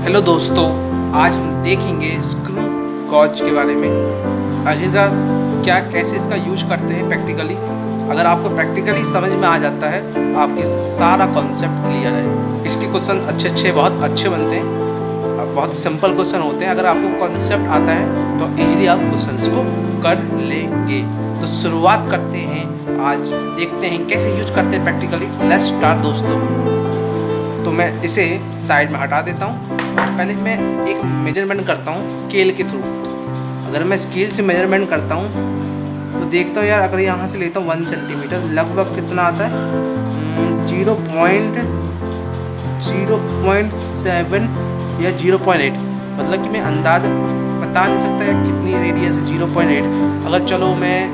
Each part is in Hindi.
हेलो दोस्तों, आज हम देखेंगे स्क्रू गॉज के बारे में। आखिरकार क्या कैसे इसका यूज करते हैं प्रैक्टिकली। अगर आपको प्रैक्टिकली समझ में आ जाता है तो आपकी सारा कॉन्सेप्ट क्लियर है। इसके क्वेश्चन अच्छे बहुत अच्छे बनते हैं, बहुत सिंपल क्वेश्चन होते हैं। अगर आपको कॉन्सेप्ट आता है तो इजीली आप क्वेश्चन को कर लेंगे। तो शुरुआत करते हैं, आज देखते हैं कैसे यूज करते हैं प्रैक्टिकली। लेट्स स्टार्ट दोस्तों। तो मैं इसे साइड में हटा देता हूँ। पहले मैं एक मेजरमेंट करता हूँ स्केल के थ्रू। अगर मैं स्केल से मेजरमेंट करता हूँ तो देखता हूँ यार, अगर यहाँ से लेता हूँ 1 सेंटीमीटर, लगभग कितना आता है 0.07 या 0.8। मतलब कि मैं अंदाज़ बता नहीं सकता है कितनी रेडियस है 0.8। अगर चलो मैं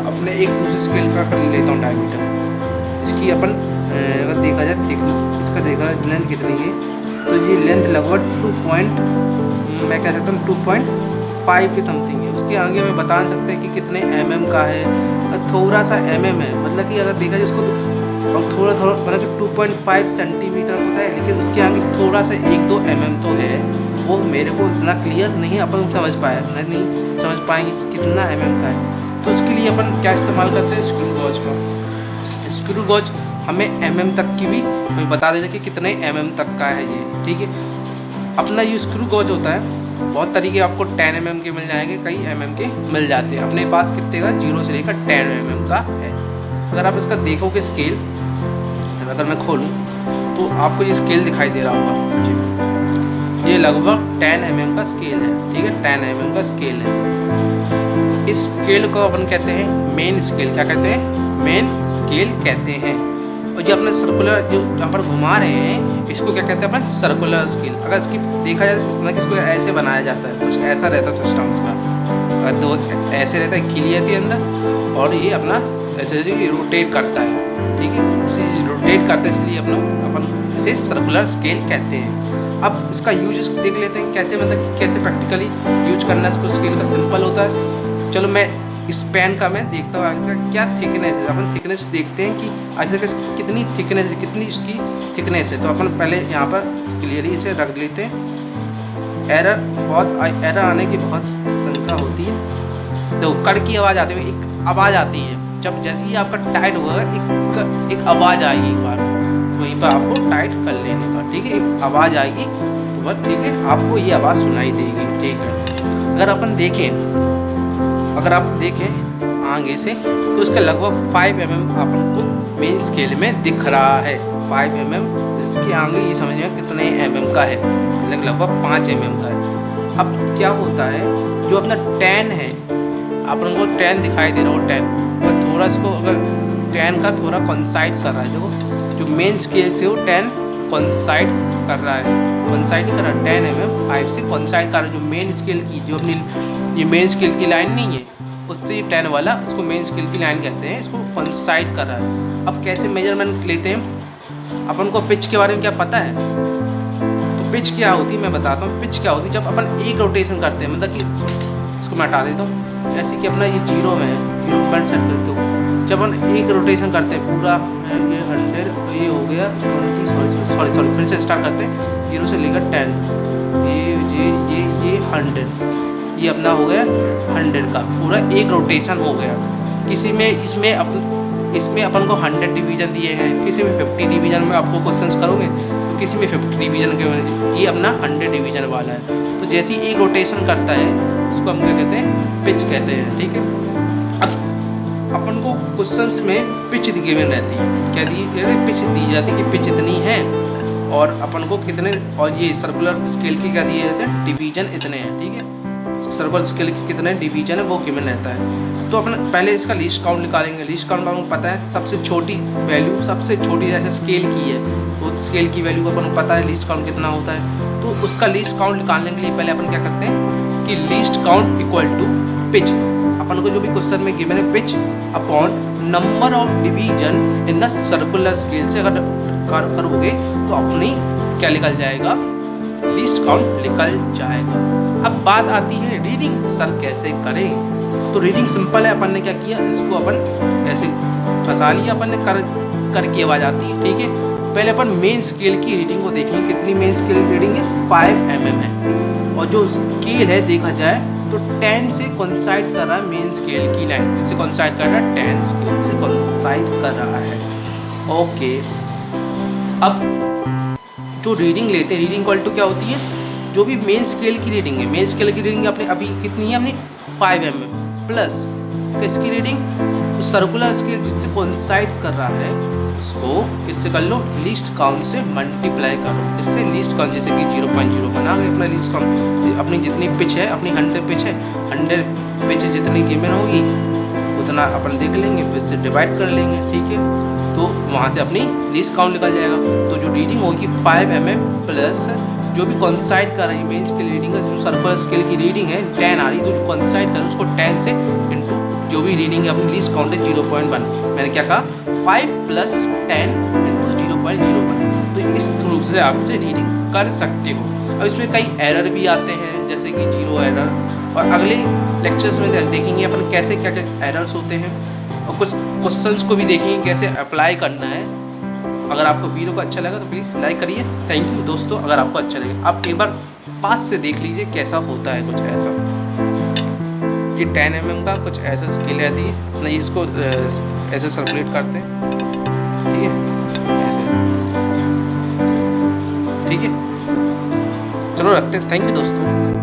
अपने एक दूसरे स्केल का कर लेता हूँ डायमीटर। इसकी अपन अगर देखा जाए थिकनेस, इसका देखा लेंथ कितनी है, तो ये लेंथ लगभग मैं कह सकता हूँ 2.5 के समथिंग है। उसके आगे मैं बता नहीं सकते कि कितने mm का है, थोड़ा सा mm है। मतलब कि अगर देखा जाए इसको तो थोड़ा मतलब कि 2.5 सेंटीमीटर होता है, लेकिन उसके आगे थोड़ा सा 1-2 mm तो है। वो मेरे को इतना क्लियर नहीं अपन समझ पाया, नहीं समझ पाएंगे कि कितना mm का है। तो उसके लिए अपन क्या इस्तेमाल करते हैं, स्क्रू गॉज का। स्क्रू गॉज हमें mm तक की भी हमें बता देते कि कितने mm तक का है ये, ठीक है। अपना ये स्क्रू गॉज होता है, बहुत तरीके आपको 10 mm के मिल जाएंगे, कई mm के मिल जाते हैं। अपने पास कितने का 0 से लेकर 10 mm का है। अगर आप इसका देखोगे स्केल, अगर मैं खोलूँ तो आपको ये स्केल दिखाई दे रहा होगा जी। ये लगभग 10 mm का स्केल है, ठीक है, 10 mm का स्केल है। इस स्केल को अपन कहते हैं मेन स्केल। क्या कहते हैं? मेन स्केल कहते हैं। और जो अपने सर्कुलर जो यहाँ पर घुमा रहे हैं, इसको क्या कहते हैं अपन? Circular scale. अगर इसकी देखा जाए मतलब कि इसको ऐसे बनाया जाता है, कुछ ऐसा रहता है सिस्टम इसका। दो ऐसे रहता है, खिली रहती है अंदर, और ये अपना ऐसे ऐसे रोटेट करता है, ठीक है। इसे रोटेट करते हैं, इसलिए अपन इसे सर्कुलर स्केल कहते हैं। अब इसका यूज देख लेते हैं कैसे, मतलब कि कैसे प्रैक्टिकली यूज करना है इसको। स्केल का सिंपल होता है। चलो मैं इस पेन का मैं देखता हूँ आगे का क्या थिकनेस है। अपन थिकनेस देखते हैं कि आखिर कितनी थिकनेस है, कितनी इसकी थिकनेस है। तो अपन पहले यहाँ पर क्लियरली इसे रख लेते हैं। एरर आने की बहुत शंका होती है। तो कड़ की आवाज़ आती है, एक आवाज़ आती है जब जैसे ही आपका टाइट होगा, एक आवाज़ आएगी एक बार, वहीं पर आपको टाइट कर लेने का, ठीक है। एक आवाज़ आएगी तो बस, ठीक है, आपको ये आवाज़ सुनाई देगी, ठीक है। अगर आप देखें आगे से तो इसका लगभग 5 mm अपन को मेन स्केल में दिख रहा है। 5 mm, इसके आगे ये समझिए कितने mm का है, लगभग 5 mm का है। अब क्या होता है, जो अपना 10 है, अपन को 10 दिखाई दे रहा हो 10, और थोड़ा इसको अगर 10 का थोड़ा कॉन्साइड कर रहा है, देखो जो मेन स्केल से वो 10 कॉन्साइड कर रहा है, कॉन्साइड नहीं कर रहा, 10 mm 5 से कॉन्साइड कर रहा है। जो मेन स्केल की, जो अपनी ये मेन स्केल की लाइन नहीं है, उससे 10 वाला, इसको मेन स्केल की लाइन कहते हैं, इसको कॉन्साइड कर रहा है। अब कैसे मेजरमेंट लेते हैं, अपन को पिच के बारे में क्या पता है? तो पिच क्या होती है मैं बताता हूँ। पिच क्या होती है, जब अपन एक रोटेशन करते हैं, मतलब कि इसको मैं हटा देता हूँ, जैसे कि अपना ये 0 में है, 0 सेट करते हो। जब अपन एक रोटेशन करते हैं पूरा, ये 100, ये हो गया 20, सॉरी फिर से स्टार्ट करते हैं 0 से लेकर 10, ये 100, ये अपना हो गया 100 का पूरा एक रोटेशन हो गया। इसमें अपन को 100 डिवीजन दिए हैं, किसी में 50 डिवीजन में आपको क्वेश्चंस करोगे तो किसी में 50 डिवीजन के, ये अपना 100 डिवीजन वाला है। तो जैसे ही एक रोटेशन करता है उसको हम क्या कहते हैं? पिच कहते हैं, ठीक है। अब अपन को क्वेश्चंस में पिच गिवन रहती है, क्या दी पिच दी जाती है कि पिच इतनी है, और अपन को कितने, और ये सर्कुलर स्केल के क्या दिए जाते हैं? डिवीजन इतने हैं, ठीक है। सर्कुलर स्केल के कितने डिवीजन है वो गिवन रहता है। तो अपन पहले इसका लीस्ट काउंट निकालेंगे। लीस्ट काउंट आपको पता है, सबसे छोटी वैल्यू, सबसे छोटी जैसे स्केल की है तो स्केल की वैल्यू अपन को पता है लीस्ट काउंट कितना होता है। तो उसका लीस्ट काउंट निकालने के लिए पहले अपन क्या करते हैं कि least count equal to pitch. अपन को जो भी क्वेश्चन में गिवन है, pitch upon number of division in the circular scale से अगर करोगे तो अपनी क्या निकल जाएगा? लीस्ट काउंट निकल जाएगा। अब बात आती है रीडिंग सर कैसे करें। तो रीडिंग सिंपल है, अपन ने क्या किया, इसको अपन ऐसे फंसा लिया, अपन ने कर की आवाज़ आती है, ठीक है। पहले अपन मेन स्केल की रीडिंग को देखेंगे, कितनी मेन स्केल रीडिंग है, 5 mm है। और जो स्केल है देखा जाए तो 10 से कोइंसाइड कर रहा है मेन स्केल की लाइन, जिससे कोइंसाइड कर रहा है 10 स्केल से कोइंसाइड कर रहा है। ओके, अब जो रीडिंग लेते हैं, रीडिंग इक्वल टू क्या होती है, जो भी मेन स्केल की रीडिंग है, मेन स्केल की रीडिंग अपने अभी कितनी है अपनी 5 mm प्लस किसकी रीडिंग, तो सर्कुलर स्केल जिससे कोइंसाइड कर रहा है उसको किससे कर लो, लीस्ट काउंट से मल्टीप्लाई कर लो। किससे, लीस्ट काउंट, जैसे कि 0.0 बना गए अपना लीस्ट काउंट। अपनी जितनी पिच है, अपनी 100 पिच है, 100 पिच जितनी गेमें होगी उतना अपन देख लेंगे, फिर से डिवाइड कर लेंगे, ठीक है। तो वहाँ से अपनी लीस्ट काउंट निकल जाएगा। तो जो रीडिंग होगी 5 mm प्लस जो भी कॉन्साइड कर रही है मेन स्केल रीडिंग है, जो सर्कुलर स्केल की रीडिंग है 10 आ रही है, तो जो कॉन्साइड कर रही है उसको 10 से इंटू जो भी रीडिंग है अपनी लीस्ट काउंट है 0.1। मैंने क्या कहा, 5 + 10 इंटू 0.01। तो इस रूप से आपसे रीडिंग कर सकते हो। अब इसमें कई एरर भी आते हैं, जैसे कि 0 एरर, और अगले लेक्चर्स में देखेंगे अपन कैसे क्या क्या एरर्स होते हैं, और कुछ क्वेश्चंस को भी देखेंगे कैसे अप्लाई करना है। अगर आपको वीडियो को अच्छा लगा तो प्लीज़ लाइक करिए। थैंक यू दोस्तों। अगर आपको अच्छा लगे आप एक बार पास से देख लीजिए कैसा होता है, कुछ ऐसा। ये 10 mm का कुछ ऐसा स्केल रहती है अपना, ये इसको ऐसे सर्कुलेट करते हैं, ठीक है, ऐसे, ठीक है। चलो रखते हैं। थैंक यू दोस्तों।